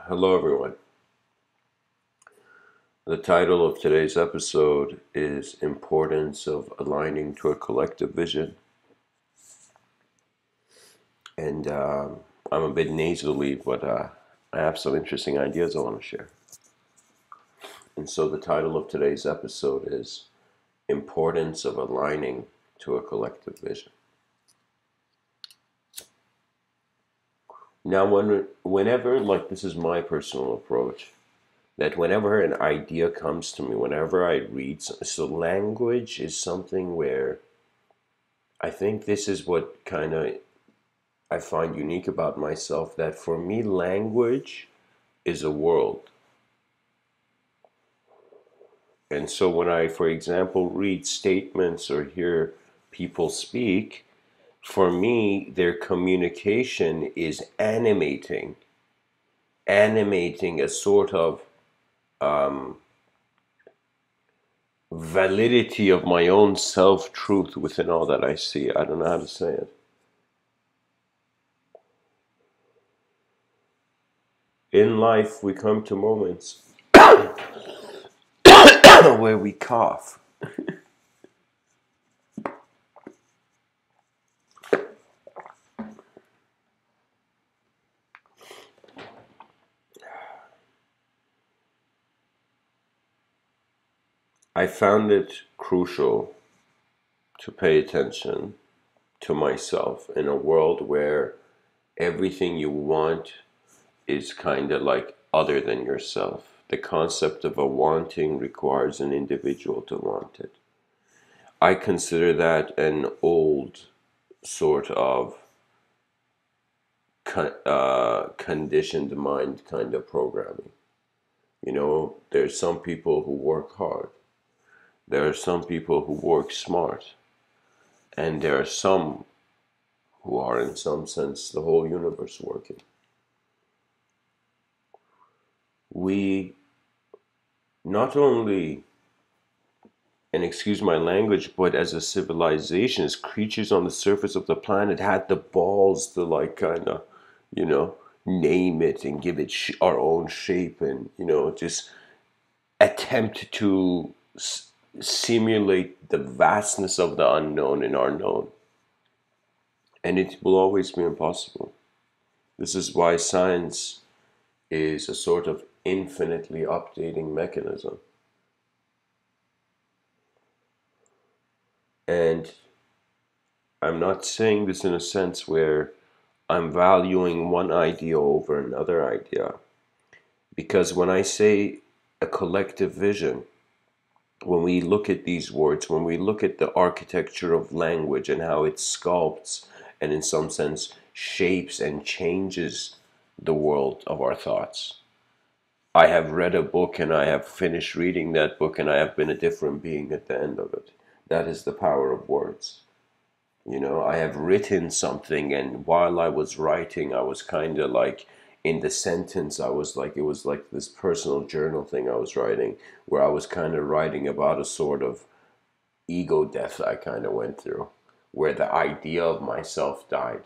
Hello, everyone. The title of today's episode is Importance of Aligning to a Collective Vision. And I'm a bit nasally, but I have some interesting ideas I want to share. And so the title of today's episode is Importance of Aligning to a Collective Vision. Now, whenever, this is my personal approach, that whenever an idea comes to me, whenever I read, so language is something where I think this is what kind of I find unique about myself, that for me, language is a world. And so when I, for example, read statements or hear people speak, for me, their communication is animating a sort of validity of my own self-truth within all that I see. I don't know how to say it. In life, we come to moments where we cough. I found it crucial to pay attention to myself in a world where everything you want is kind of like other than yourself. The concept of a wanting requires an individual to want it. I consider that an old sort of conditioned mind kind of programming. You know, there's some people who work hard. There are some people who work smart. And there are some who are, in some sense, the whole universe working. We not only, and excuse my language, but as a civilization, as creatures on the surface of the planet, had the balls to kind of, name it and give it our own shape and, just attempt to simulate the vastness of the unknown in our known. And it will always be impossible. This is why science is a sort of infinitely updating mechanism. And I'm not saying this in a sense where I'm valuing one idea over another idea. Because when I say a collective vision, when we look at these words, when we look at the architecture of language and how it sculpts and in some sense shapes and changes the world of our thoughts. I have read a book and I have finished reading that book and I have been a different being at the end of it. That is the power of words. I have written something, and while I was writing, I was kind of like in the sentence, I was like, it was like this personal journal thing I was writing, where I was kind of writing about a sort of ego death I kind of went through, where the idea of myself died.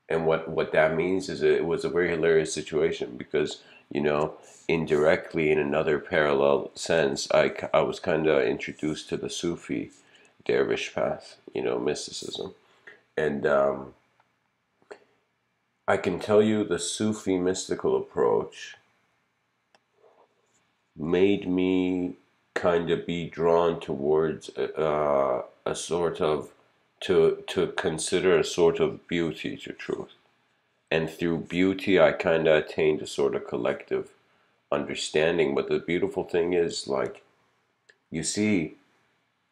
And what that means is it was a very hilarious situation because, indirectly in another parallel sense, I was kind of introduced to the Sufi dervish path, mysticism. And I can tell you the Sufi mystical approach made me kind of be drawn towards a sort of, to consider a sort of beauty to truth. And through beauty, I kind of attained a sort of collective understanding. But the beautiful thing is, you see,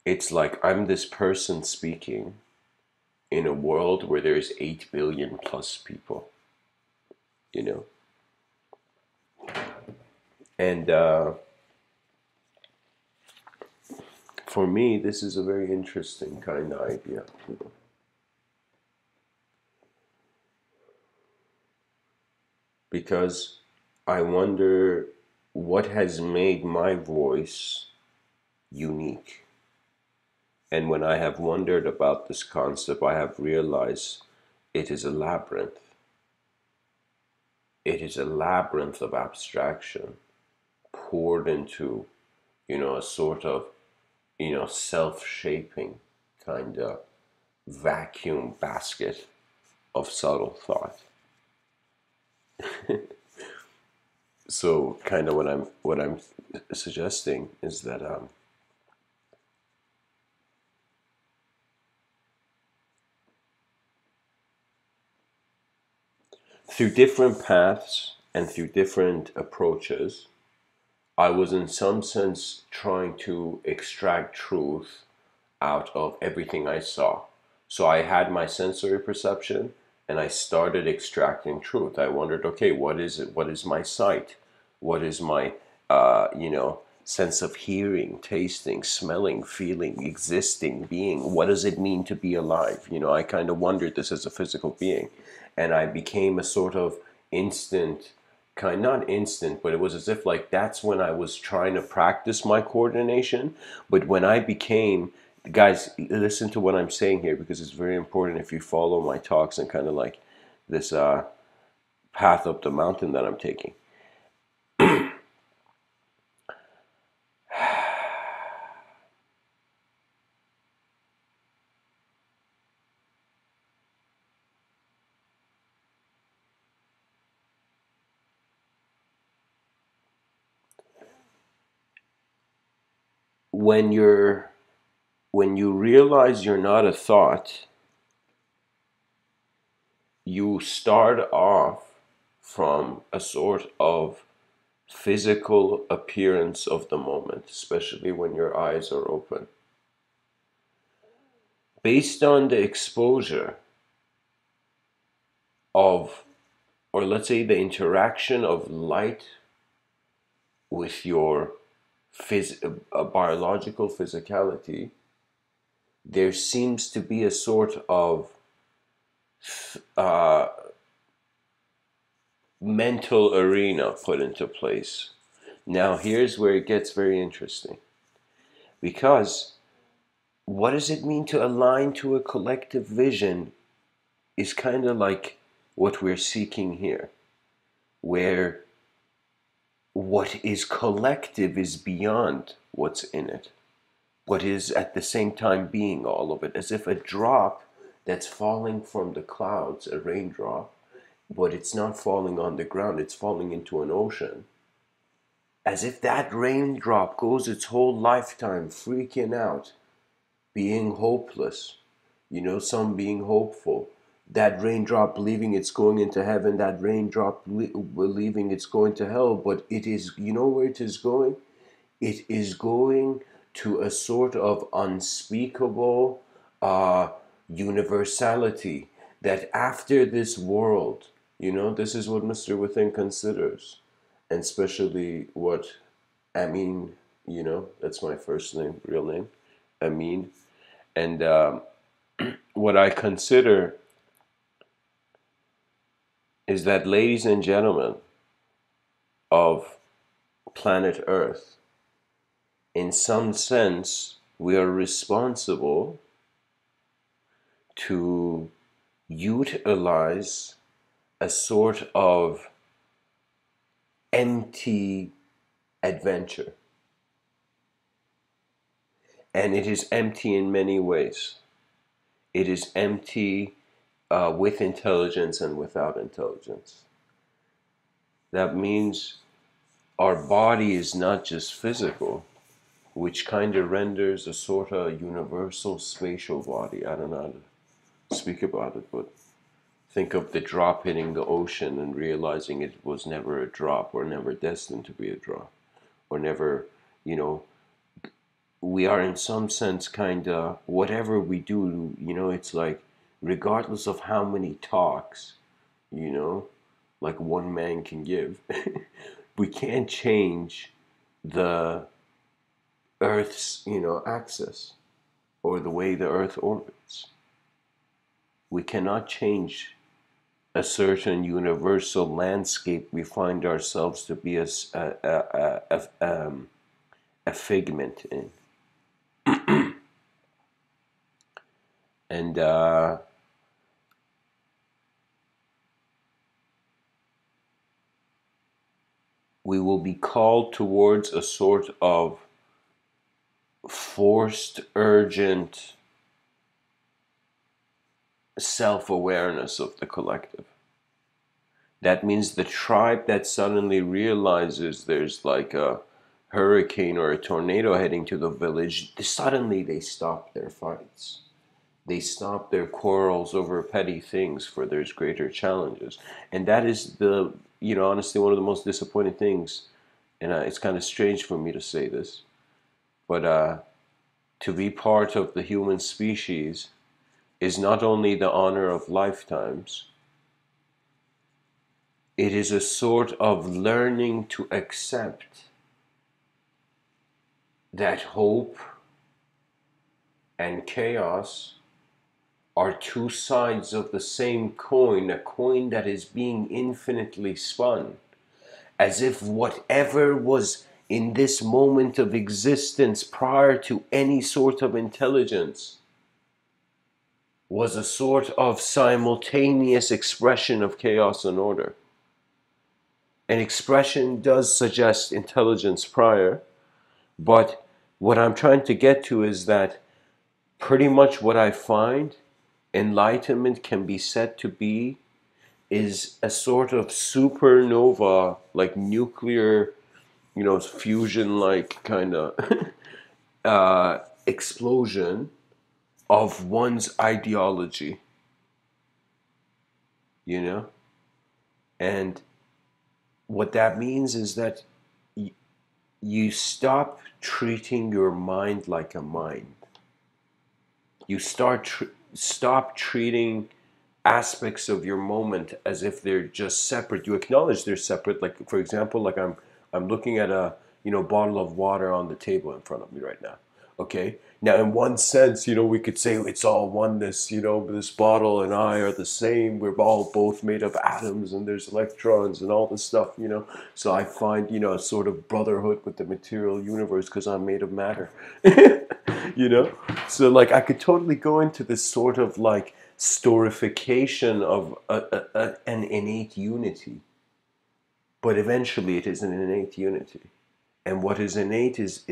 it's like I'm this person speaking in a world where there's 8 billion plus people, you know? And for me, this is a very interesting kind of idea. Because I wonder what has made my voice unique. And when I have wondered about this concept, I have realized it is a labyrinth. It it is a labyrinth of abstraction poured into, a sort of, self-shaping kind of vacuum basket of subtle thought. So kind of what I'm suggesting is that through different paths and through different approaches, I was in some sense trying to extract truth out of everything I saw. So I had my sensory perception and I started extracting truth. I wondered, okay, what is it? What is my sight? What is my, sense of hearing, tasting, smelling, feeling, existing, being? What does it mean to be alive? I kind of wondered this as a physical being. And I became a sort of instant, not instant, but it was as if like that's when I was trying to practice my coordination. But when I became, guys, listen to what I'm saying here because it's very important if you follow my talks and kind of like this path up the mountain that I'm taking. When you realize you're not a thought, you start off from a sort of physical appearance of the moment, especially when your eyes are open. Based on the exposure of, or let's say the interaction of light with your biological physicality, there seems to be a sort of uh, mental arena put into place. Now, here's where it gets very interesting. Because what does it mean to align to a collective vision is kind of like what we're seeking here, where what is collective is beyond what's in it, what is at the same time being all of it, as if a drop that's falling from the clouds, a raindrop, but it's not falling on the ground, it's falling into an ocean. As if that raindrop goes its whole lifetime freaking out, being hopeless, some being hopeful. That raindrop believing it's going into heaven, that raindrop believing it's going to hell, but it is, where it is going? It is going to a sort of unspeakable universality that after this world, this is what Mr. Within considers, and especially what Amin, that's my first name, real name, Amin, and what I consider is that, ladies and gentlemen of planet Earth, in some sense, we are responsible to utilize a sort of empty adventure. And it is empty in many ways. It is empty with intelligence and without intelligence. That means our body is not just physical, which kind of renders a sort of universal spatial body. I don't know how to speak about it, but think of the drop hitting the ocean and realizing it was never a drop or never destined to be a drop or never, we are in some sense kind of, whatever we do, it's like regardless of how many talks, like one man can give, we can't change the Earth's, axis or the way the Earth orbits. We cannot change a certain universal landscape we find ourselves to be a figment in. And the, we will be called towards a sort of forced, urgent self-awareness of the collective. That means the tribe that suddenly realizes there's like a hurricane or a tornado heading to the village, suddenly they stop their fights. They stop their quarrels over petty things, for there's greater challenges. And that is the, honestly, one of the most disappointing things. And it's kind of strange for me to say this, but to be part of the human species is not only the honor of lifetimes, it is a sort of learning to accept that hope and chaos are two sides of the same coin, a coin that is being infinitely spun, as if whatever was in this moment of existence prior to any sort of intelligence was a sort of simultaneous expression of chaos and order. An expression does suggest intelligence prior, but what I'm trying to get to is that pretty much what I find enlightenment can be said to be is a sort of supernova, like nuclear, fusion, like kind of explosion of one's ideology, and what that means is that you stop treating your mind like a mind. You stop treating aspects of your moment as if they're just separate. You acknowledge they're separate. Like, for example, like I'm looking at a bottle of water on the table in front of me right now. Okay. Now, in one sense, we could say it's all oneness. This bottle and I are the same. We're all both made of atoms, and there's electrons and all this stuff. So I find a sort of brotherhood with the material universe because I'm made of matter. So like I could totally go into this sort of like storification of an innate unity, but eventually it is an innate unity, and what is innate is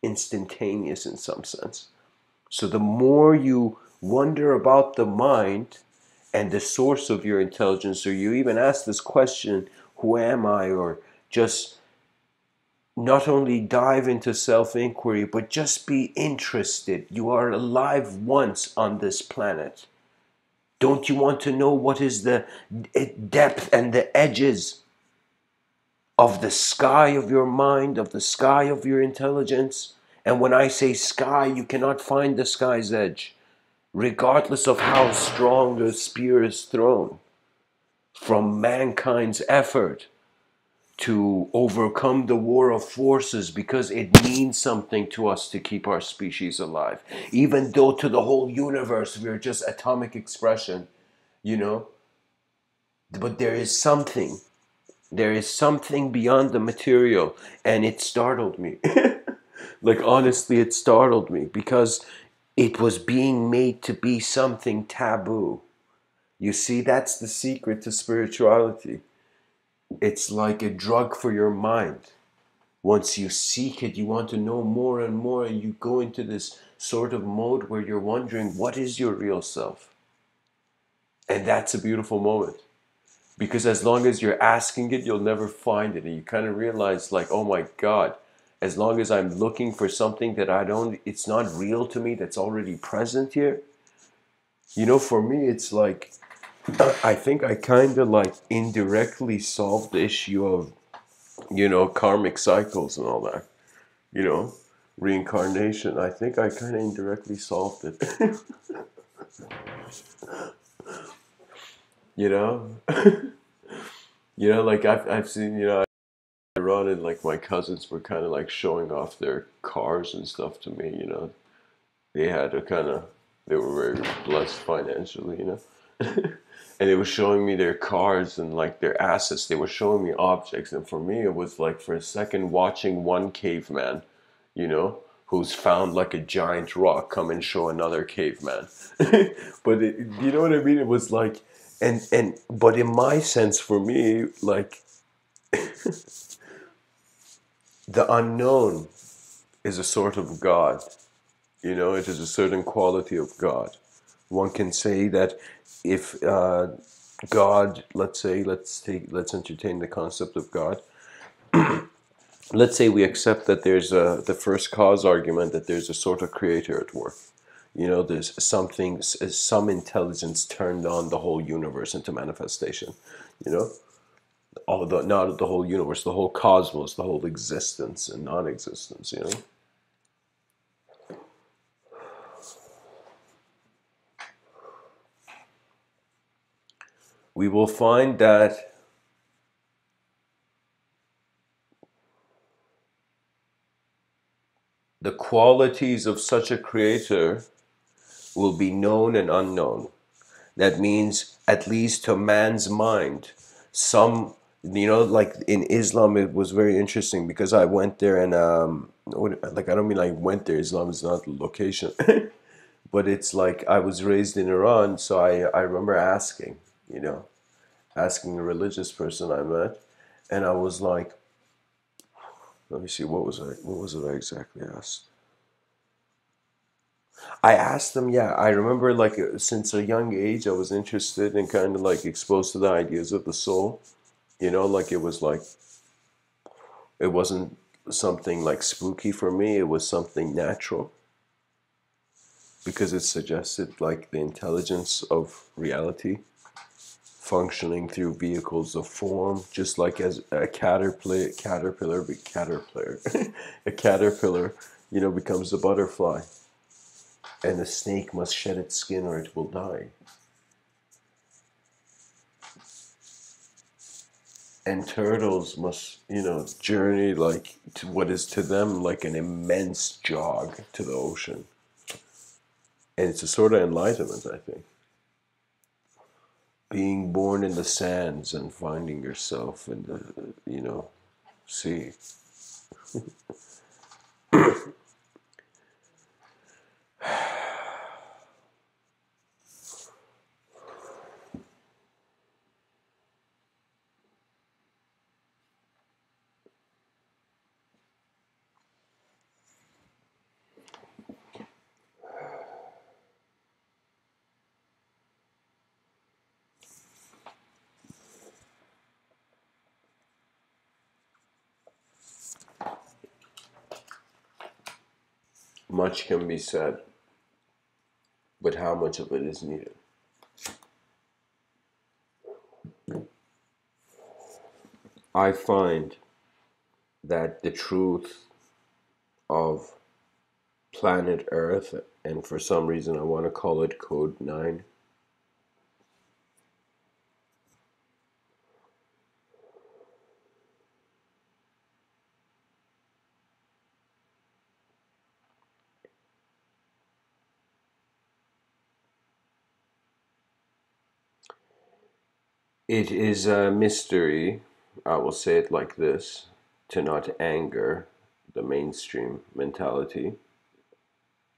instantaneous in some sense. So the more you wonder about the mind and the source of your intelligence, or you even ask this question, who am I, or just not only dive into self-inquiry, but just be interested. You are alive once on this planet. Don't you want to know what is the depth and the edges of the sky of your mind, of the sky of your intelligence? And when I say sky, you cannot find the sky's edge, regardless of how strong the spear is thrown. From mankind's effort to overcome the war of forces, because it means something to us to keep our species alive. Even though to the whole universe we are just atomic expression, But there is something. There is something beyond the material, and it startled me. Like, honestly, it startled me because it was being made to be something taboo. You see, that's the secret to spirituality. It's like a drug for your mind. Once you seek it, you want to know more and more, and you go into this sort of mode where you're wondering, what is your real self? And that's a beautiful moment. Because as long as you're asking it, you'll never find it. And you kind of realize, like, oh my God, as long as I'm looking for something that it's not real to me, that's already present here. For me, it's like, I think I kind of like indirectly solved the issue of, karmic cycles and all that, reincarnation. I think I kind of indirectly solved it. Like I've seen, I run and like my cousins were kind of like showing off their cars and stuff to me, They had they were very blessed financially, And they were showing me their cars and like their assets. They were showing me objects. And for me, it was like for a second watching one caveman, who's found like a giant rock come and show another caveman. But you know what I mean? It was like, but in my sense, for me, like, The unknown is a sort of God. You know, it is a certain quality of God. One can say that if God, let's say, let's entertain the concept of God. Let's say we accept that there's the first cause argument, that there's a sort of creator at work. You know, there's something, some intelligence turned on the whole universe into manifestation. You know, all the, not the whole universe, the whole cosmos, the whole existence and non-existence. You know, we will find that the qualities of such a creator will be known and unknown. That means, at least to man's mind, some, you know, like in Islam, it was very interesting because I went there and, like, I don't mean like went there, Islam is not the location, but it's like I was raised in Iran, so I remember asking, you know, asking a religious person I met, and I was like, let me see, what was it I exactly asked? I asked them, yeah, I remember like since a young age, I was interested and kind of like exposed to the ideas of the soul. You know, like it wasn't something like spooky for me, it was something natural because it suggested like the intelligence of reality functioning through vehicles of form, just like as a a caterpillar, you know, becomes a butterfly, and the snake must shed its skin or it will die. And turtles must, you know, journey like to what is to them like an immense jog to the ocean. And it's a sort of enlightenment, I think. Being born in the sands and finding yourself in the, you know, sea. Much can be said, but how much of it is needed? I find that the truth of planet Earth, and for some reason I want to call it Code 9, it is a mystery, I will say it like this, to not anger the mainstream mentality.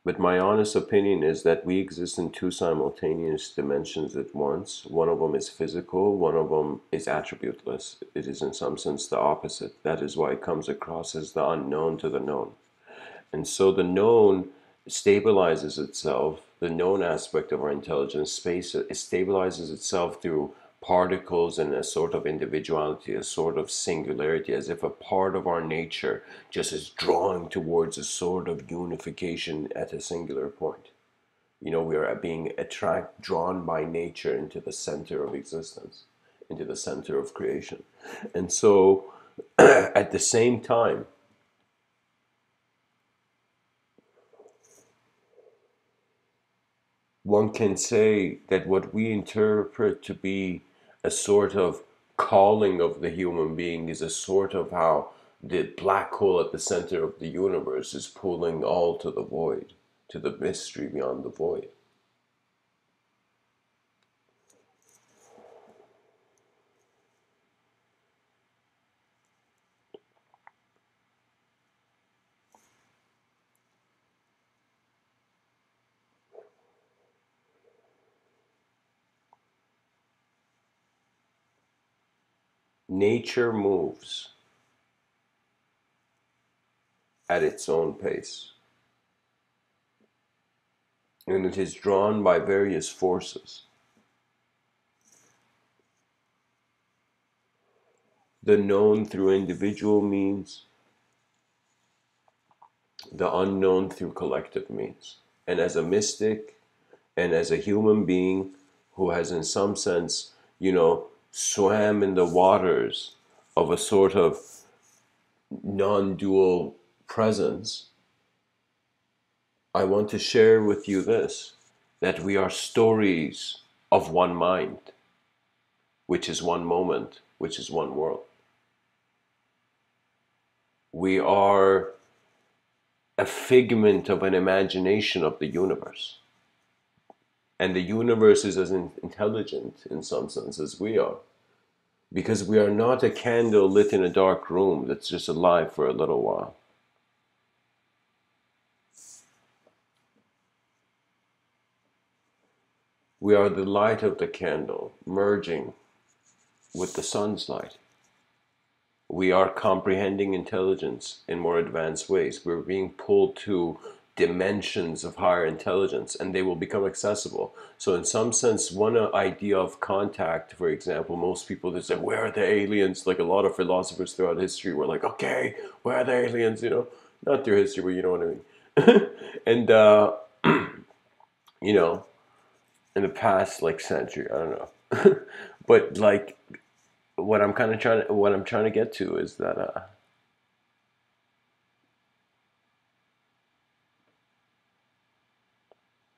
But my honest opinion is that we exist in two simultaneous dimensions at once. One of them is physical, one of them is attributeless. It is in some sense the opposite. That is why it comes across as the unknown to the known. And so the known stabilizes itself, the known aspect of our intelligence space, it stabilizes itself through particles and a sort of individuality, a sort of singularity, as if a part of our nature just is drawing towards a sort of unification at a singular point. You know, we are being drawn by nature into the center of existence, into the center of creation. And so at the same time, one can say that what we interpret to be a sort of calling of the human being is a sort of how the black hole at the center of the universe is pulling all to the void, to the mystery beyond the void. Nature moves at its own pace, and it is drawn by various forces. The known through individual means, the unknown through collective means. And as a mystic and as a human being who has, in some sense, swam in the waters of a sort of non dual presence, I want to share with you this, that we are stories of one mind, which is one moment, which is one world. We are a figment of an imagination of the universe. And the universe is as intelligent in some sense as we are. Because we are not a candle lit in a dark room that's just alive for a little while. We are the light of the candle merging with the sun's light. We are comprehending intelligence in more advanced ways. We're being pulled to dimensions of higher intelligence, and they will become accessible. So in some sense, one idea of contact, for example, most people that say, where are the aliens? Like a lot of philosophers throughout history were like, okay, where are the aliens? Not through history, but you know what I mean. And, you know, in the past, like, century, I don't know. But like, what I'm trying to get to is that,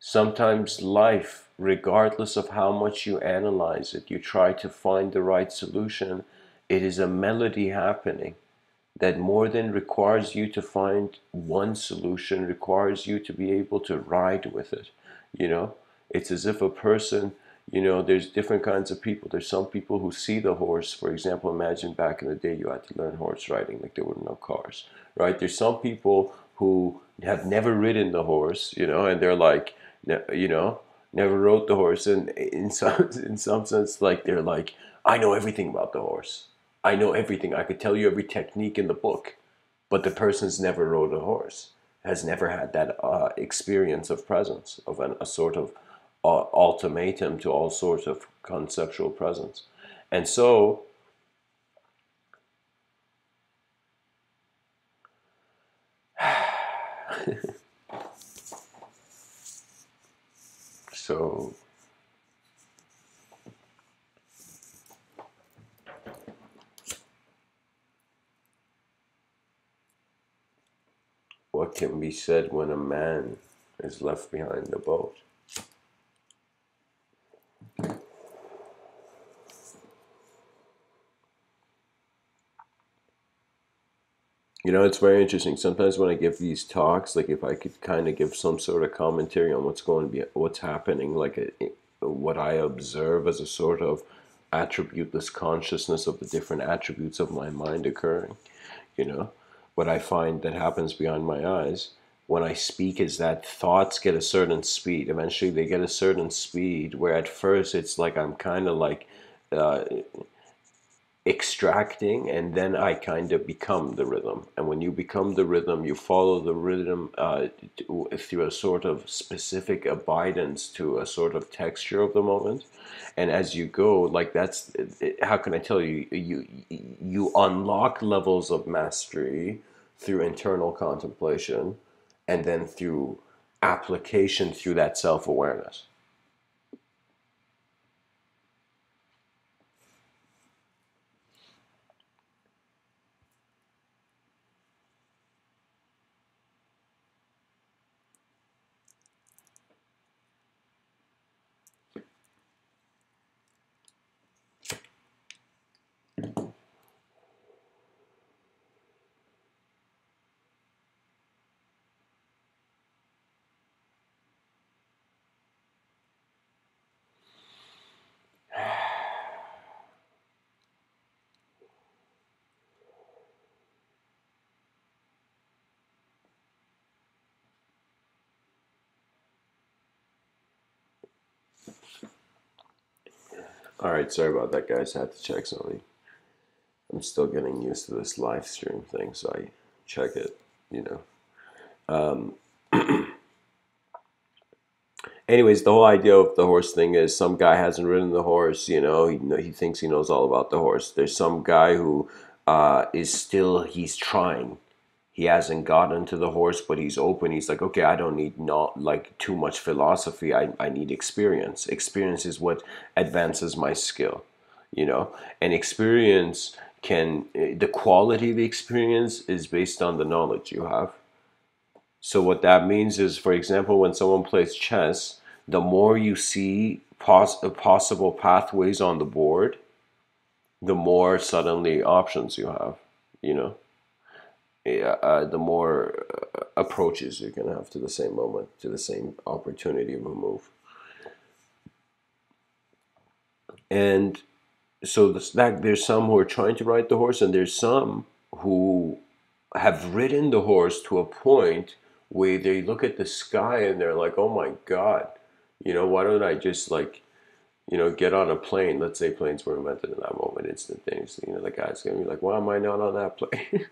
sometimes life, regardless of how much you analyze it, you try to find the right solution, it is a melody happening that more than requires you to find one solution, requires you to be able to ride with it. You know, it's as if a person, there's different kinds of people. There's some people who see the horse. For example, imagine back in the day you had to learn horse riding, like there were no cars, right? There's some people who have never ridden the horse, and they're like, never rode the horse, and in some sense, like they're like, I know everything about the horse. I know everything. I could tell you every technique in the book, but the person's never rode a horse, has never had that experience of presence, of a sort of ultimatum to all sorts of conceptual presence. And so, so what can be said when a man is left behind the boat? It's very interesting. Sometimes when I give these talks, like if I could kind of give some sort of commentary on what's happening, like what I observe as a sort of attributeless consciousness of the different attributes of my mind occurring, you know, what I find that happens behind my eyes when I speak is that thoughts get a certain speed. Eventually, they get a certain speed where at first it's like I'm kind of like uh, extracting, and then I kind of become the rhythm. And when you become the rhythm, you follow the rhythm through a sort of specific abidance to a sort of texture of the moment. And as you go, like that's how can I tell you? You unlock levels of mastery through internal contemplation, and then through application through that self-awareness. All right, sorry about that, guys. I had to check something. still getting used to this live stream thing, so I check it, you know. Anyways, the whole idea of the horse thing is some guy hasn't ridden the horse, you know, he thinks he knows all about the horse. There's some guy who he's trying. He hasn't gotten to the horse, but he's open. He's like, okay, I don't need not like too much philosophy. I need experience. Experience is what advances my skill, you know, and experience the quality of the experience is based on the knowledge you have. So what that means is, for example, when someone plays chess, the more you see possible pathways on the board, the more suddenly options you have, you know. Yeah, the more approaches you can have to the same moment, to the same opportunity of a move. And so there's some who are trying to ride the horse, and there's some who have ridden the horse to a point where they look at the sky and they're like, oh my God, you know, why don't I just like, you know, get on a plane? Let's say planes were invented in that moment instantaneously. You know, the guy's going to be like, why am I not on that plane?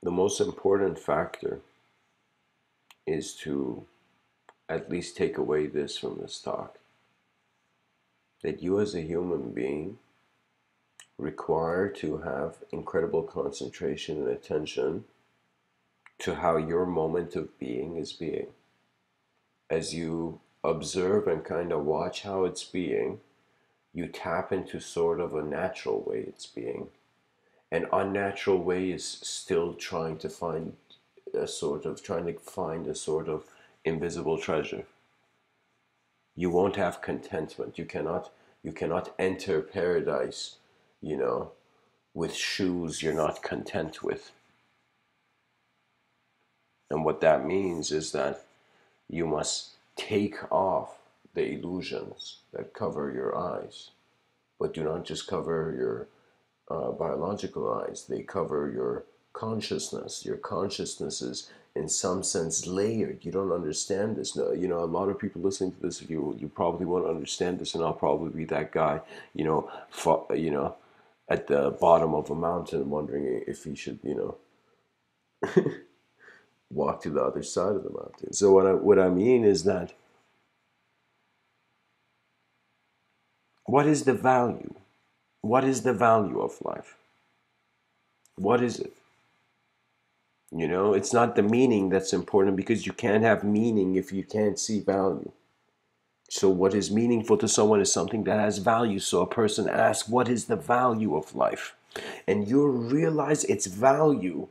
The most important factor is to at least take away this from this talk, that you as a human being require to have incredible concentration and attention to how your moment of being is being. As you observe and kind of watch how it's being, you tap into sort of a natural way it's being. An unnatural way is still trying to find a sort of invisible treasure. You won't have contentment. You cannot enter paradise, you know, with shoes you're not content with. And what that means is that you must take off the illusions that cover your eyes, but do not just cover your biological eyes. They cover your consciousness. Your consciousness is in some sense layered. You don't understand this. No, you know, a lot of people listening to this, you probably won't understand this, and I'll probably be that guy, you know, at the bottom of a mountain wondering if he should, you know, walk to the other side of the mountain. So what I mean is that, what is the value? What is the value of life? What is it? You know, it's not the meaning that's important, because you can't have meaning if you can't see value. So what is meaningful to someone is something that has value. So a person asks, what is the value of life? And you realize its value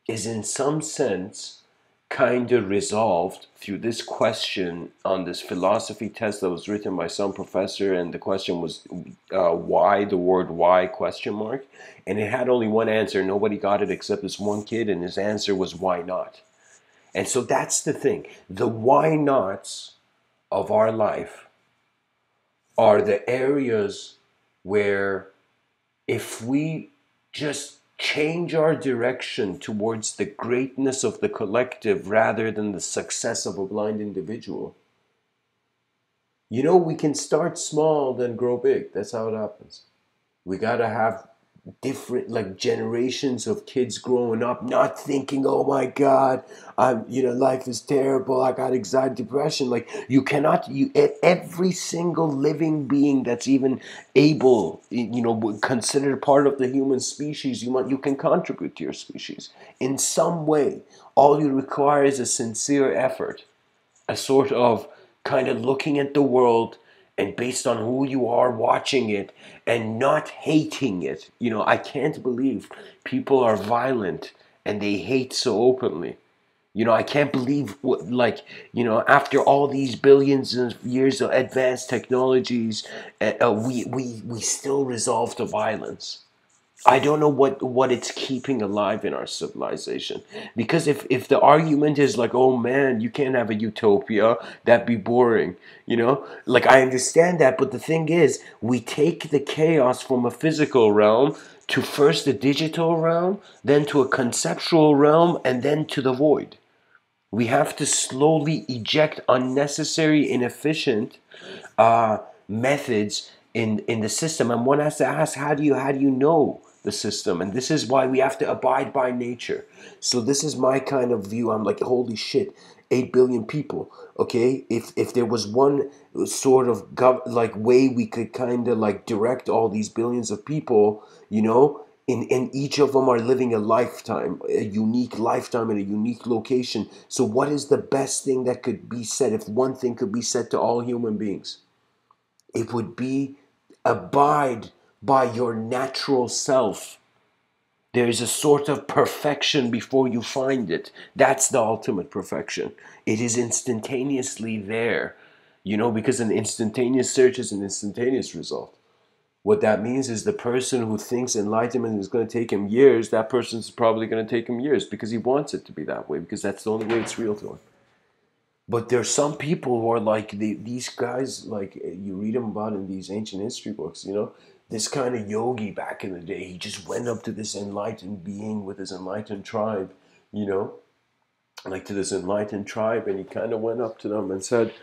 is in some sense kind of resolved through this question on this philosophy test that was written by some professor, and the question was why, the word why question mark, and it had only one answer. Nobody got it except this one kid, and his answer was why not. And so that's the thing. The why nots of our life are the areas where, if we just change our direction towards the greatness of the collective rather than the success of a blind individual, you know, we can start small then grow big. That's how it happens. We gotta have different, like, generations of kids growing up not thinking, oh my God, life is terrible, I got anxiety, depression. Like, every single living being that's even able, you know, considered part of the human species, you can contribute to your species in some way. All you require is a sincere effort, a sort of kind of looking at the world, and based on who you are watching it and not hating it. You know, I can't believe people are violent and they hate so openly. You know, I can't believe after all these billions of years of advanced technologies, we still resolve to violence. I don't know what it's keeping alive in our civilization. Because if the argument is like, oh man, you can't have a utopia, that'd be boring, you know? Like, I understand that, but the thing is, we take the chaos from a physical realm to first the digital realm, then to a conceptual realm, and then to the void. We have to slowly eject unnecessary, inefficient methods in the system. And one has to ask, how do you know the system? And this is why we have to abide by nature. So this is my kind of view. I'm like, holy shit, 8 billion people. Okay, if there was one sort of like way we could kind of like direct all these billions of people, you know, and each of them are living a lifetime, a unique lifetime in a unique location. So what is the best thing that could be said? If one thing could be said to all human beings, it would be, abide by your natural self. There is a sort of perfection before you find it. That's the ultimate perfection. It is instantaneously there, you know, because an instantaneous search is an instantaneous result. What that means is the person who thinks enlightenment is going to take him years, that person's probably going to take him years because he wants it to be that way, because that's the only way it's real to him. But there's some people who are like these guys, like you read them about in these ancient history books, you know, this kind of yogi back in the day, he just went up to this enlightened being with his enlightened tribe, you know, like to this enlightened tribe, and he kind of went up to them and said,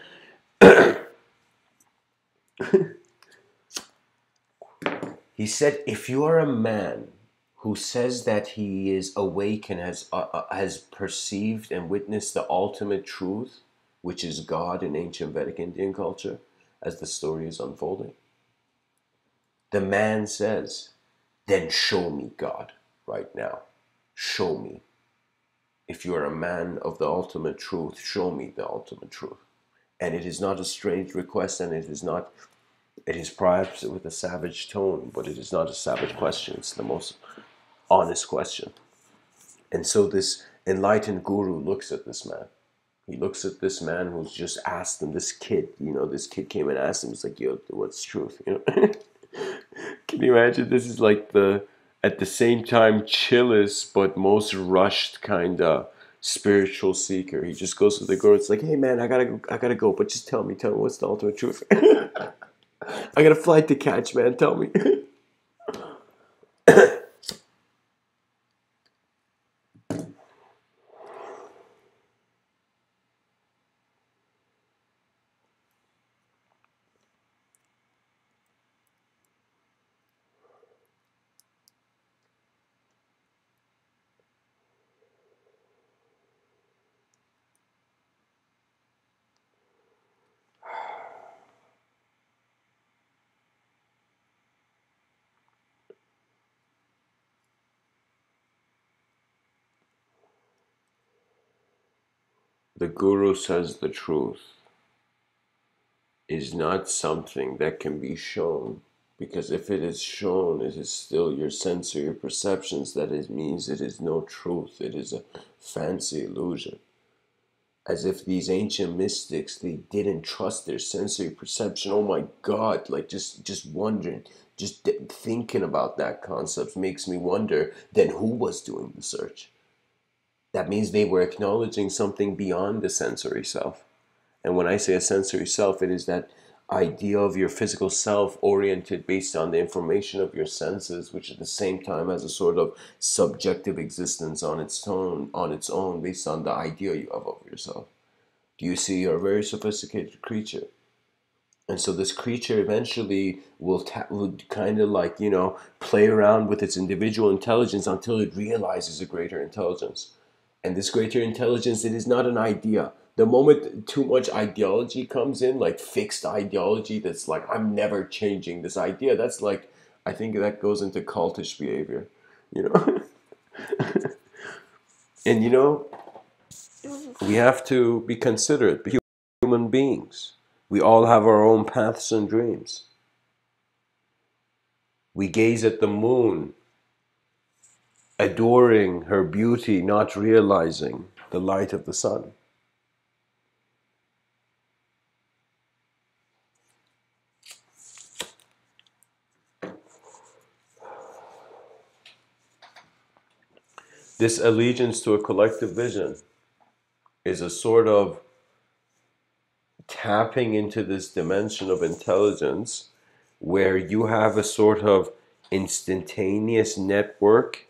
he said, if you are a man who says that he is awake and has perceived and witnessed the ultimate truth, which is God in ancient Vedic Indian culture, as the story is unfolding, the man says, then show me God right now. Show me. If you are a man of the ultimate truth, show me the ultimate truth. And it is not a strange request, and it is perhaps with a savage tone, but it is not a savage question. It's the most honest question. And so this enlightened guru looks at this man. He looks at this man who's just asked him, this kid, you know, this kid came and asked him, he's like, yo, what's truth? You know? Can you imagine? This is like the, at the same time, chillest but most rushed kind of spiritual seeker. He just goes to the guru. It's like, hey man, I gotta go, but just tell me what's the ultimate truth. I got a flight to catch, man. Tell me. The guru says the truth is not something that can be shown, because if it is shown, it is still your sensory perceptions. That it means it is no truth. It is a fancy illusion. As if these ancient mystics, they didn't trust their sensory perception. Oh my God, like just wondering, just thinking about that concept makes me wonder, then who was doing the search? That means they were acknowledging something beyond the sensory self. And when I say a sensory self, it is that idea of your physical self oriented based on the information of your senses, which at the same time has a sort of subjective existence on its own based on the idea you have of yourself. Do you see? You're a very sophisticated creature. And so this creature eventually would kind of like, you know, play around with its individual intelligence until it realizes a greater intelligence. And this greater intelligence, it is not an idea. The moment too much ideology comes in, like fixed ideology that's like, I'm never changing this idea, that's like, I think that goes into cultish behavior, you know? And you know, we have to be considerate, be human beings. We all have our own paths and dreams. We gaze at the moon, adoring her beauty, not realizing the light of the sun. This allegiance to a collective vision is a sort of tapping into this dimension of intelligence where you have a sort of instantaneous network,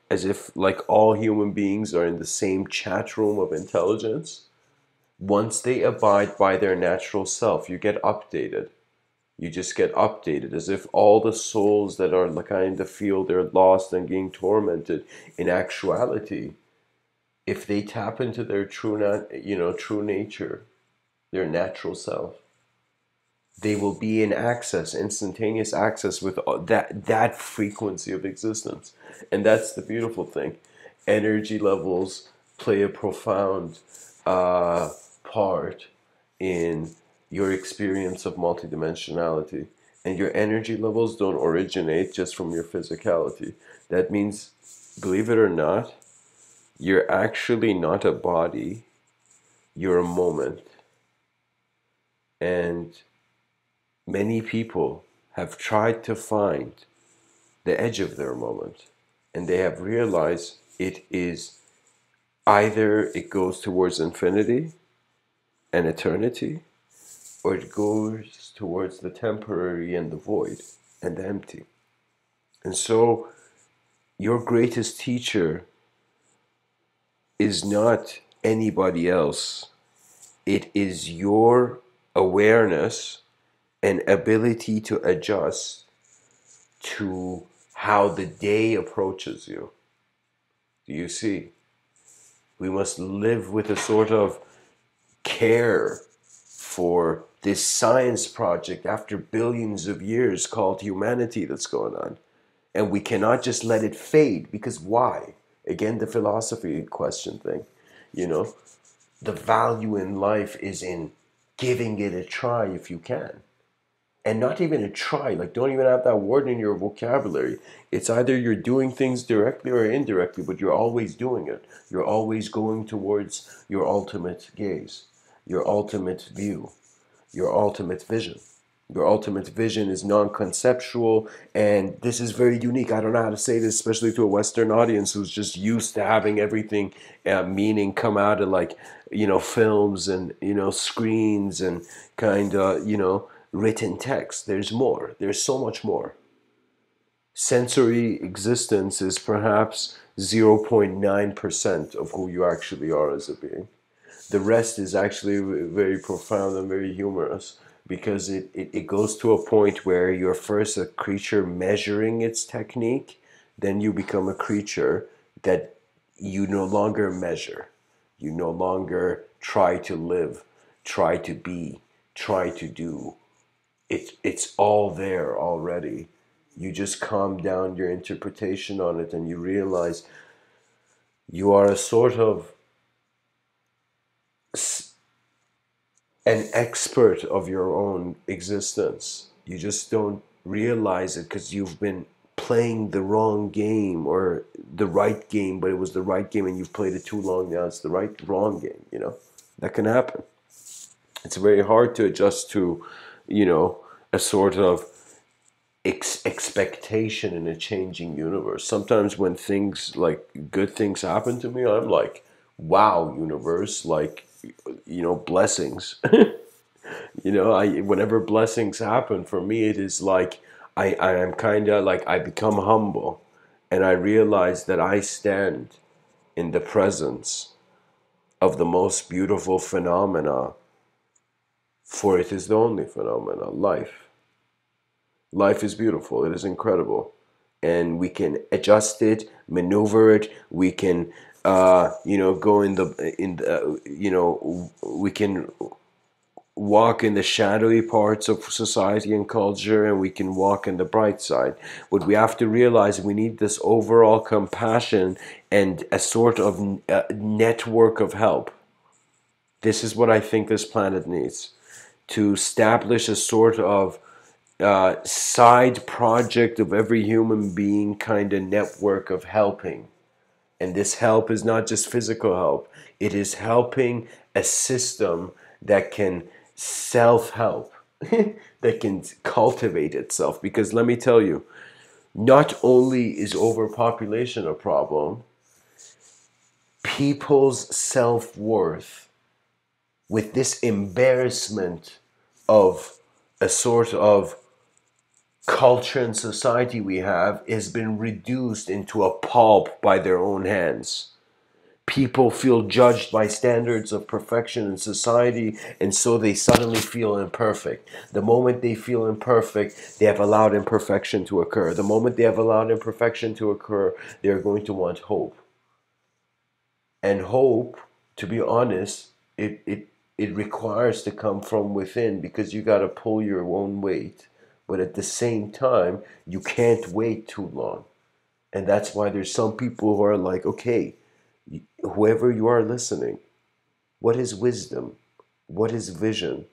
as if like all human beings are in the same chat room of intelligence. Once they abide by their natural self, you get updated. You just get updated as if all the souls that are kind of feel they're lost and being tormented, in actuality, if they tap into their true nature, their natural self, they will be in access, instantaneous access with that frequency of existence. And that's the beautiful thing. Energy levels play a profound part in your experience of multidimensionality. And your energy levels don't originate just from your physicality. That means, believe it or not, you're actually not a body, you're a moment. And many people have tried to find the edge of their moment, and they have realized it is either it goes towards infinity and eternity, or it goes towards the temporary and the void and the empty. And so your greatest teacher is not anybody else. It is your awareness and ability to adjust to how the day approaches you. Do you see? We must live with a sort of care for this science project after billions of years called humanity that's going on. And we cannot just let it fade, because why? Again, the philosophy question thing. The value in life is in giving it a try if you can. And not even a try, like don't even have that word in your vocabulary. It's either you're doing things directly or indirectly, but you're always doing it. You're always going towards your ultimate gaze, your ultimate view, your ultimate vision. Your ultimate vision is non-conceptual, and this is very unique. I don't know how to say this, especially to a Western audience who's just used to having everything meaning come out of films and screens and kind of written text. There's more. There's so much more. Sensory existence is perhaps 0.9% of who you actually are as a being. The rest is actually very profound and very humorous, because it goes to a point where you're first a creature measuring its technique, then you become a creature that you no longer measure. You no longer try to live, try to be, try to do. It's all there already. You just calm down your interpretation on it and you realize you are a sort of an expert of your own existence. You just don't realize it because you've been playing the wrong game, or the right game, but it was the right game and you've played it too long. Now it's the wrong game. That can happen. It's very hard to adjust to a sort of expectation in a changing universe. Sometimes when things like good things happen to me, I'm like, wow, universe, like blessings. Whenever blessings happen for me, it is like I am kind of like, I become humble, and I realize that I stand in the presence of the most beautiful phenomena, for it is the only phenomena, life. Life is beautiful. It is incredible. And we can adjust it, maneuver it. We can, go we can walk in the shadowy parts of society and culture, and we can walk in the bright side. But we have to realize we need this overall compassion and a sort of network of help. This is what I think this planet needs, to establish a sort of side project of every human being kind of network of helping. And this help is not just physical help. It is helping a system that can self-help, that can cultivate itself. Because let me tell you, Not only is overpopulation a problem, people's self-worth, with this embarrassment of a sort of culture and society we have, has been reduced into a pulp by their own hands. People feel judged by standards of perfection in society, and so they suddenly feel imperfect. The moment they feel imperfect, they have allowed imperfection to occur. The moment they have allowed imperfection to occur, they are going to want hope. And hope, to be honest, it requires to come from within, because you got to pull your own weight. But at the same time, you can't wait too long. And that's why there's some people who are like, okay, whoever you are listening, what is wisdom? What is vision?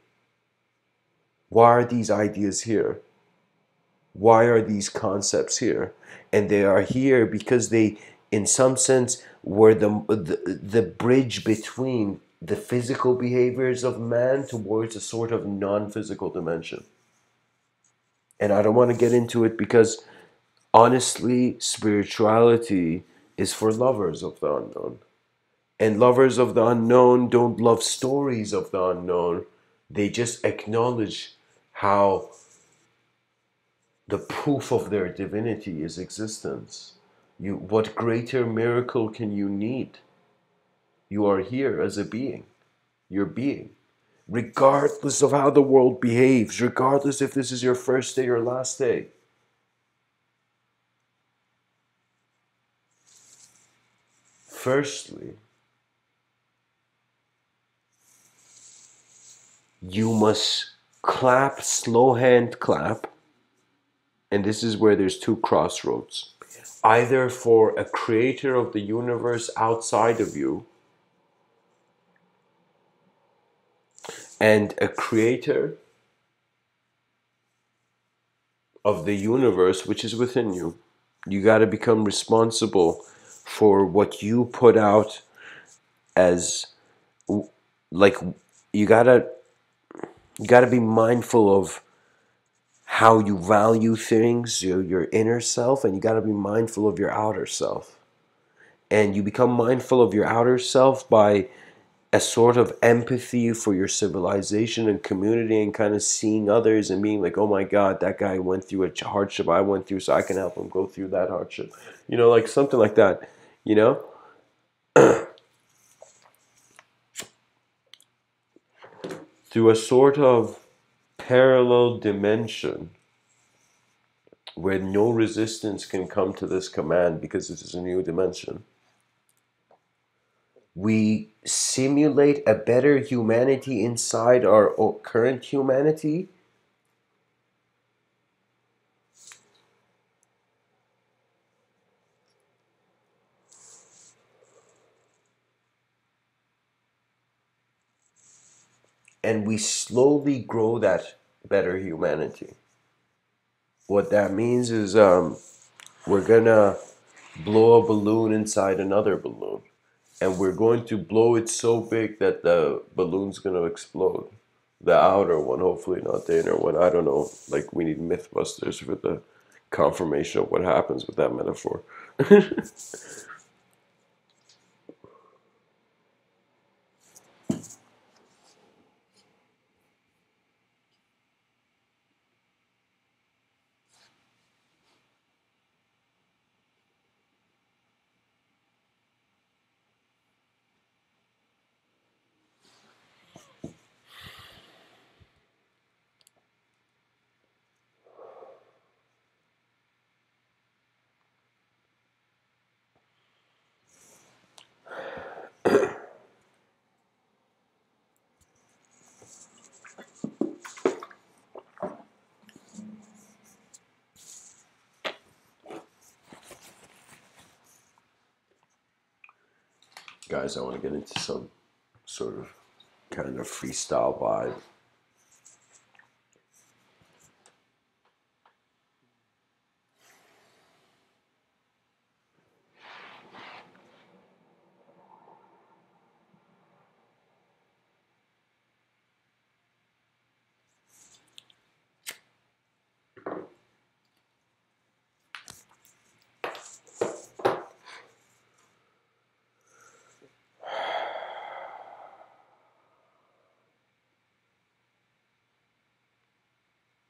Why are these ideas here? Why are these concepts here? And they are here because they, in some sense, were the bridge between the physical behaviors of man towards a sort of non-physical dimension. And I don't want to get into it because, honestly, spirituality is for lovers of the unknown. And lovers of the unknown don't love stories of the unknown. They just acknowledge how the proof of their divinity is existence. What greater miracle can you need? You are here as a being. You're being. Regardless of how the world behaves, regardless if this is your first day or last day. Firstly, you must clap, slow hand clap, and this is where there's two crossroads. Either for a creator of the universe outside of you, and a creator of the universe which is within you. You got to become responsible for what you put out as, like, you got to be mindful of how you value things, your inner self, and you got to be mindful of your outer self. And you become mindful of your outer self by a sort of empathy for your civilization and community, and kind of seeing others and being like, oh my God, that guy went through a hardship I went through, so I can help him go through that hardship. Like something like that, through a sort of parallel dimension where no resistance can come to this command because it is a new dimension. We simulate a better humanity inside our current humanity, and we slowly grow that better humanity. What that means is we're gonna blow a balloon inside another balloon, and we're going to blow it so big that the balloon's gonna explode. The outer one, hopefully not the inner one. I don't know. Like, we need Mythbusters for the confirmation of what happens with that metaphor. Guys, I want to get into some sort of kind of freestyle vibe.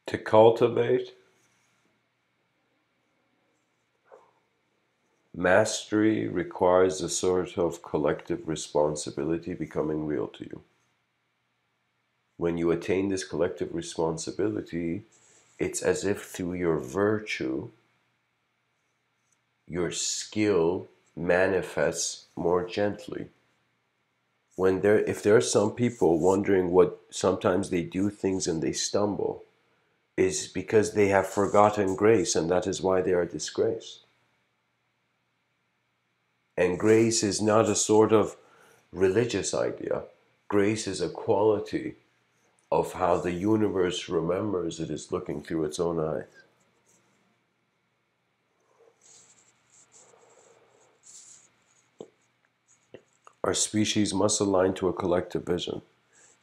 To cultivate mastery requires a sort of collective responsibility becoming real to you. When you attain this collective responsibility, it's as if through your virtue, your skill manifests more gently. If there are some people wondering what sometimes they do things and they stumble, is because they have forgotten grace, and that is why they are disgraced. And grace is not a sort of religious idea. Grace is a quality of how the universe remembers it is looking through its own eyes. Our species must align to a collective vision.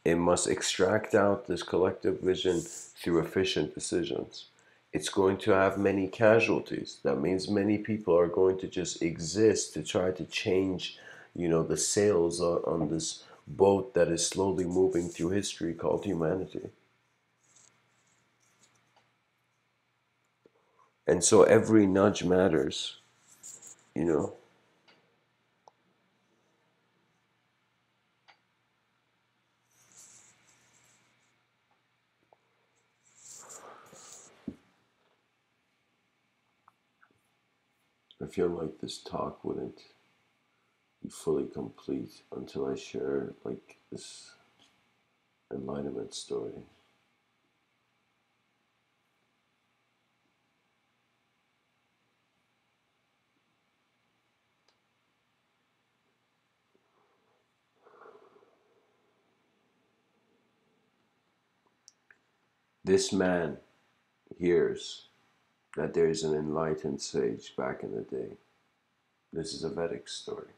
It must extract out this collective vision through efficient decisions. It's going to have many casualties. That means many people are going to just exist to try to change, the sails on this boat that is slowly moving through history called humanity. And so every nudge matters, you know. I feel like this talk wouldn't be fully complete until I share like this enlightenment story. This man hears that there is an enlightened sage back in the day. This is a Vedic story,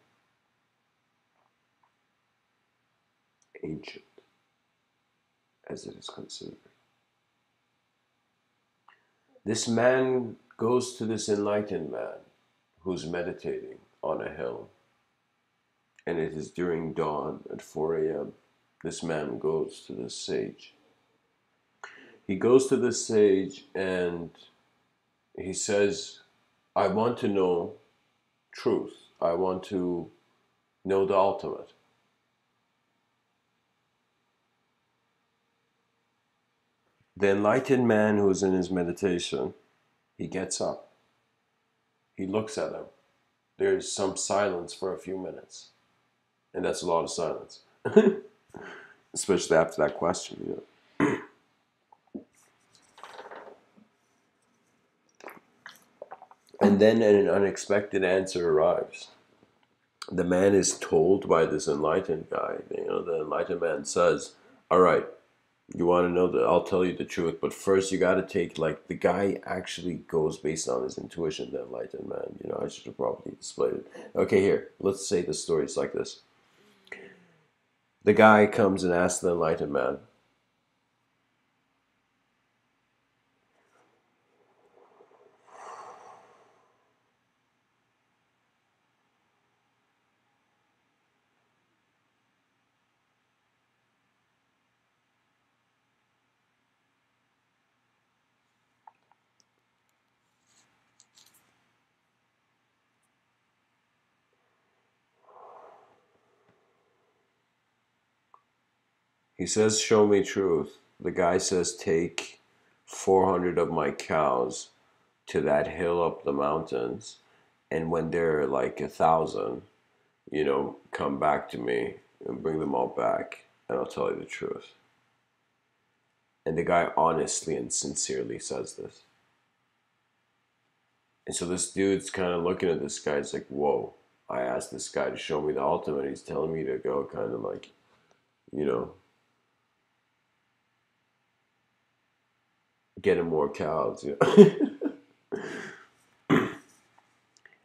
ancient as it is considered. This man goes to this enlightened man who's meditating on a hill, and it is during dawn at 4 a.m. This man goes to this sage. He goes to this sage and he says, I want to know truth. I want to know the ultimate. The enlightened man who's in his meditation, he gets up. He looks at him. There's some silence for a few minutes. And that's a lot of silence. Especially after that question, And then an unexpected answer arrives. The man is told by this enlightened guy, the enlightened man says, all right, you want to know that I'll tell you the truth, but first you got to take, like, the guy actually goes based on his intuition, the enlightened man. I should have probably displayed it. Okay, here, let's say the story's like this. The guy comes and asks the enlightened man, he says, show me truth. The guy says, take 400 of my cows to that hill up the mountains, and when they're like 1,000, come back to me and bring them all back, and I'll tell you the truth. And the guy honestly and sincerely says this. And so this dude's kind of looking at this guy. It's like, whoa, I asked this guy to show me the ultimate. He's telling me to go kind of like, get him more cows.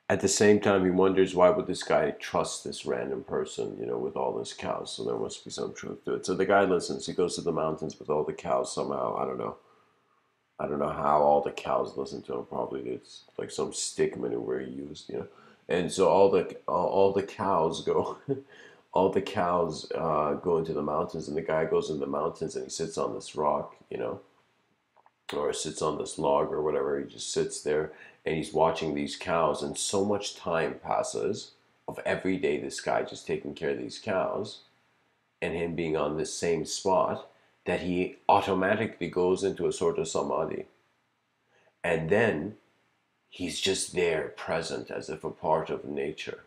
At the same time, he wonders, why would this guy trust this random person, with all his cows? So there must be some truth to it. So the guy listens. He goes to the mountains with all the cows somehow. I don't know. I don't know how all the cows listen to him. Probably it's like some stick maneuver he used. And so all the cows go, all the cows go into the mountains, and the guy goes in the mountains and he sits on this rock, or sits on this log or whatever. He just sits there and he's watching these cows, and so much time passes of every day this guy just taking care of these cows and him being on this same spot that he automatically goes into a sort of samadhi. And then he's just there, present, as if a part of nature.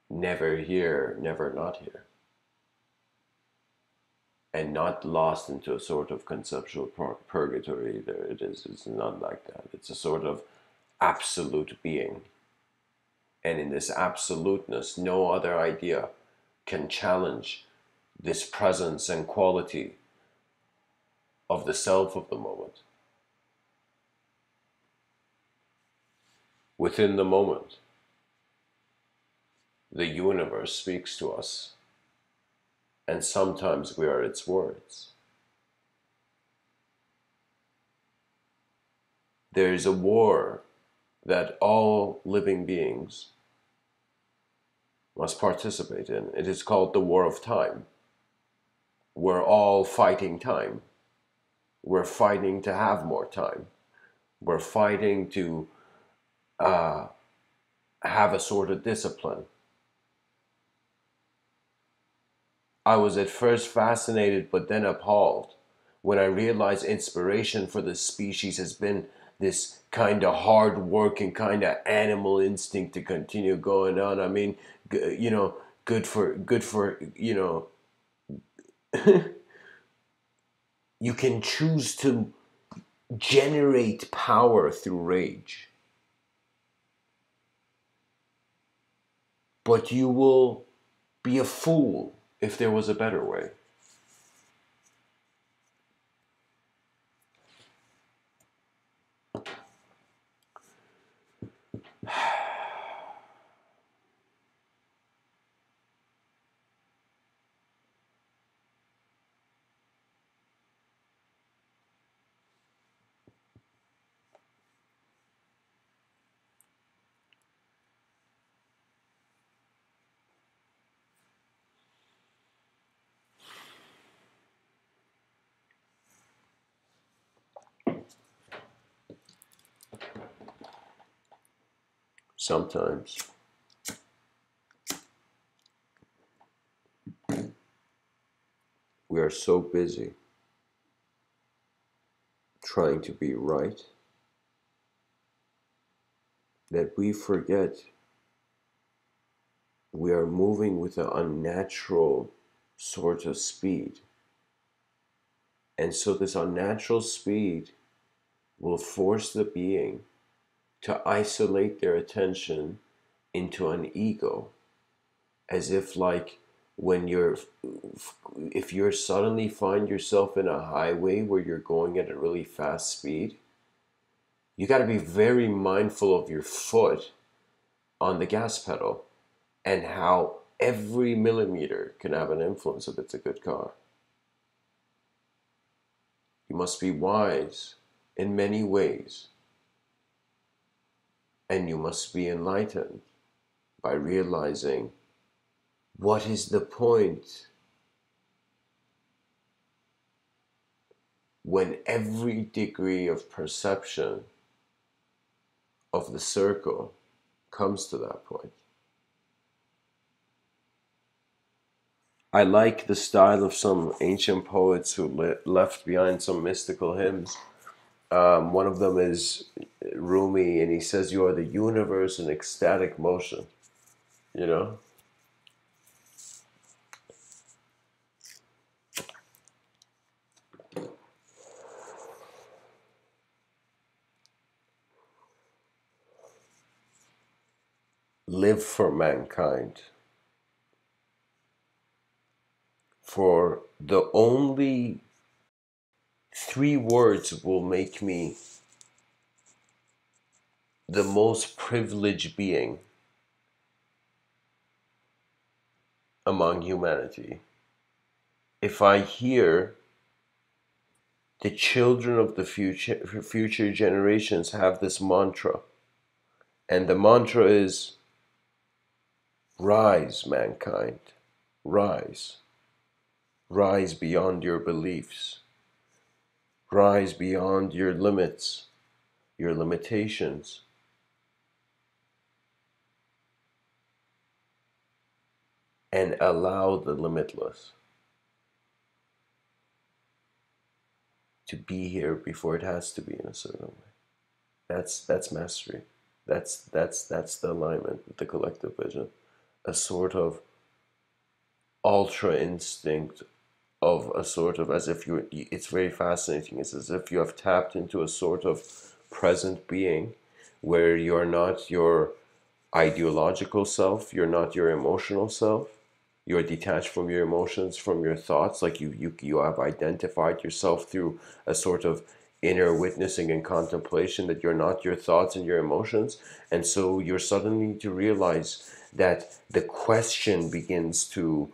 Never here, never not here. And not lost into a sort of conceptual purgatory either. It's not like that. It's a sort of absolute being. And in this absoluteness, no other idea can challenge this presence and quality of the self of the moment. Within the moment, the universe speaks to us, and sometimes we are its words. There is a war that all living beings must participate in. It is called the war of time. We're all fighting time. We're fighting to have more time. We're fighting to have a sort of discipline. I was at first fascinated but then appalled when I realized inspiration for the species has been this kind of hard work and kind of animal instinct to continue going on. I mean, good for, you can choose to generate power through rage. But you will be a fool if there was a better way. Sometimes we are so busy trying to be right that we forget we are moving with an unnatural sort of speed. And so this unnatural speed will force the being to isolate their attention into an ego, as if like if you're suddenly find yourself in a highway where you're going at a really fast speed, you got to be very mindful of your foot on the gas pedal and how every millimeter can have an influence if it's a good car. You must be wise in many ways, and you must be enlightened by realizing what is the point when every degree of perception of the circle comes to that point. I like the style of some ancient poets who left behind some mystical hymns. One of them is Rumi, and he says, "You are the universe in ecstatic motion." You know? Live for mankind. For the only 3 words will make me the most privileged being among humanity. If I hear the children of the future generations have this mantra, and the mantra is, rise, mankind, rise. Rise beyond your beliefs. rise beyond your limits, your limitations, and allow the limitless to be here before it has to be in a certain way. That's mastery. That's the alignment with the collective vision. A sort of ultra instinct of a sort of, as if you, it's very fascinating. It's as if you have tapped into a sort of present being where you're not your ideological self, you're not your emotional self, you're detached from your emotions, from your thoughts, like you have identified yourself through a sort of inner witnessing and contemplation that you're not your thoughts and your emotions. And so you're suddenly to realize that the question begins to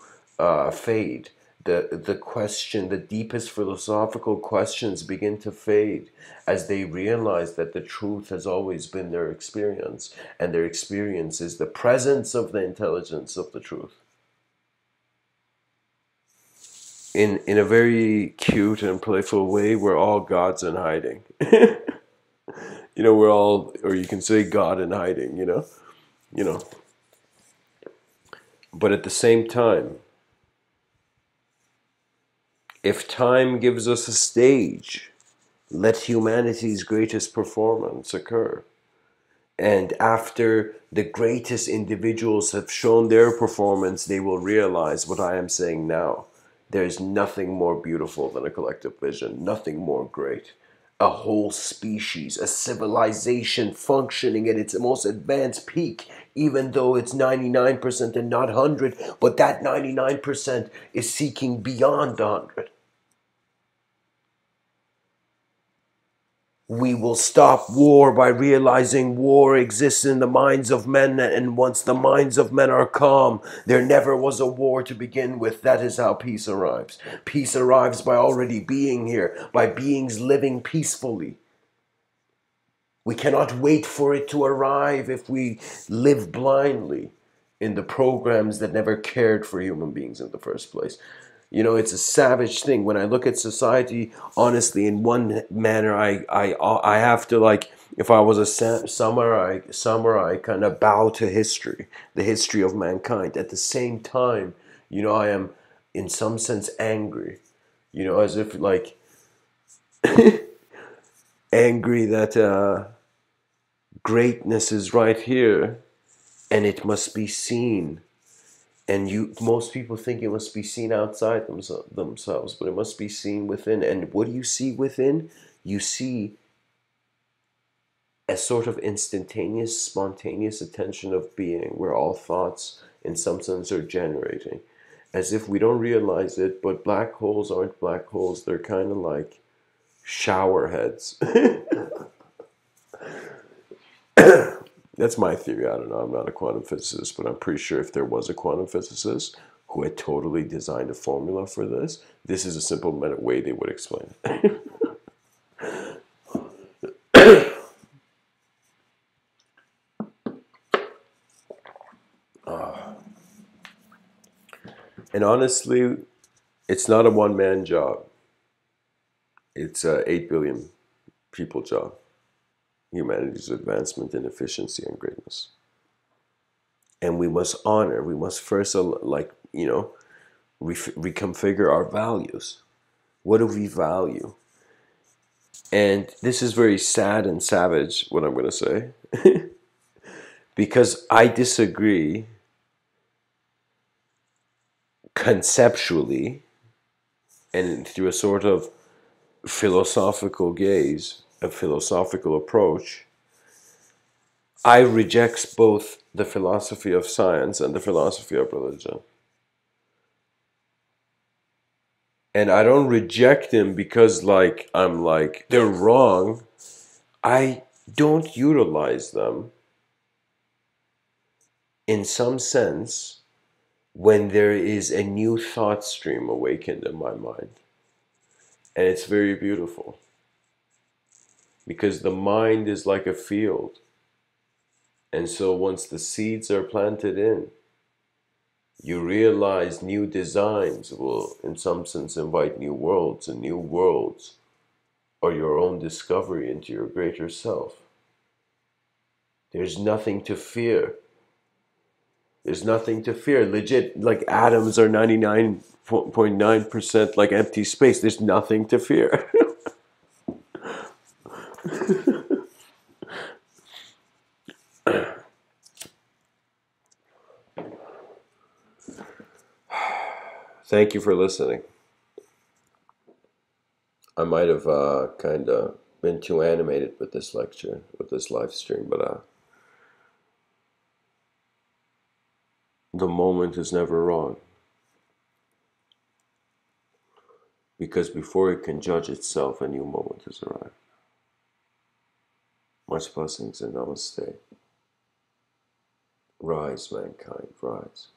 fade. The question, the deepest philosophical questions begin to fade as they realize that the truth has always been their experience, and their experience is the presence of the intelligence of the truth. In a very cute and playful way, we're all gods in hiding. We're all, or you can say God in hiding, you know. But at the same time, if time gives us a stage, let humanity's greatest performance occur. And after the greatest individuals have shown their performance, they will realize what I am saying now. There's nothing more beautiful than a collective vision, nothing more great. A whole species, a civilization functioning at its most advanced peak, even though it's 99% and not 100, but that 99% is seeking beyond 100. We will stop war by realizing war exists in the minds of men, and once the minds of men are calm, there never was a war to begin with. That is how peace arrives. Peace arrives by already being here, by beings living peacefully. We cannot wait for it to arrive if we live blindly in the programs that never cared for human beings in the first place. It's a savage thing. When I look at society, honestly, in one manner, I have to, like, if I was a samurai, kind of bow to history, the history of mankind. At the same time, I am, in some sense, angry. As if, like, angry that greatness is right here, and it must be seen. And most people think it must be seen outside themselves, but it must be seen within. And what do you see within? You see a sort of instantaneous, spontaneous attention of being, where all thoughts, in some sense, are generating. As if we don't realize it, but black holes aren't black holes. They're kind of like shower heads. That's my theory. I don't know. I'm not a quantum physicist, but I'm pretty sure if there was a quantum physicist who had totally designed a formula for this, this is a simple way they would explain it. And honestly, it's not a one-man job. It's a 8 billion people job. Humanity's advancement in efficiency and greatness. And we must honor, we must first, reconfigure our values. What do we value? And this is very sad and savage, what I'm going to say, because I disagree conceptually and through a sort of philosophical gaze, a philosophical approach. I reject both the philosophy of science and the philosophy of religion. And I don't reject them because, like, I'm like, they're wrong. I don't utilize them in some sense when there is a new thought stream awakened in my mind. And it's very beautiful. Because the mind is like a field. And so once the seeds are planted in, you realize new designs will, in some sense, invite new worlds, and new worlds or your own discovery into your greater self. There's nothing to fear. There's nothing to fear. Legit, like atoms are 99.9% like empty space. There's nothing to fear. Thank you for listening. I might have kind of been too animated with this lecture, with this live stream, but the moment is never wrong. Because before it can judge itself, a new moment has arrived. Much blessings and namaste. Rise, mankind, rise.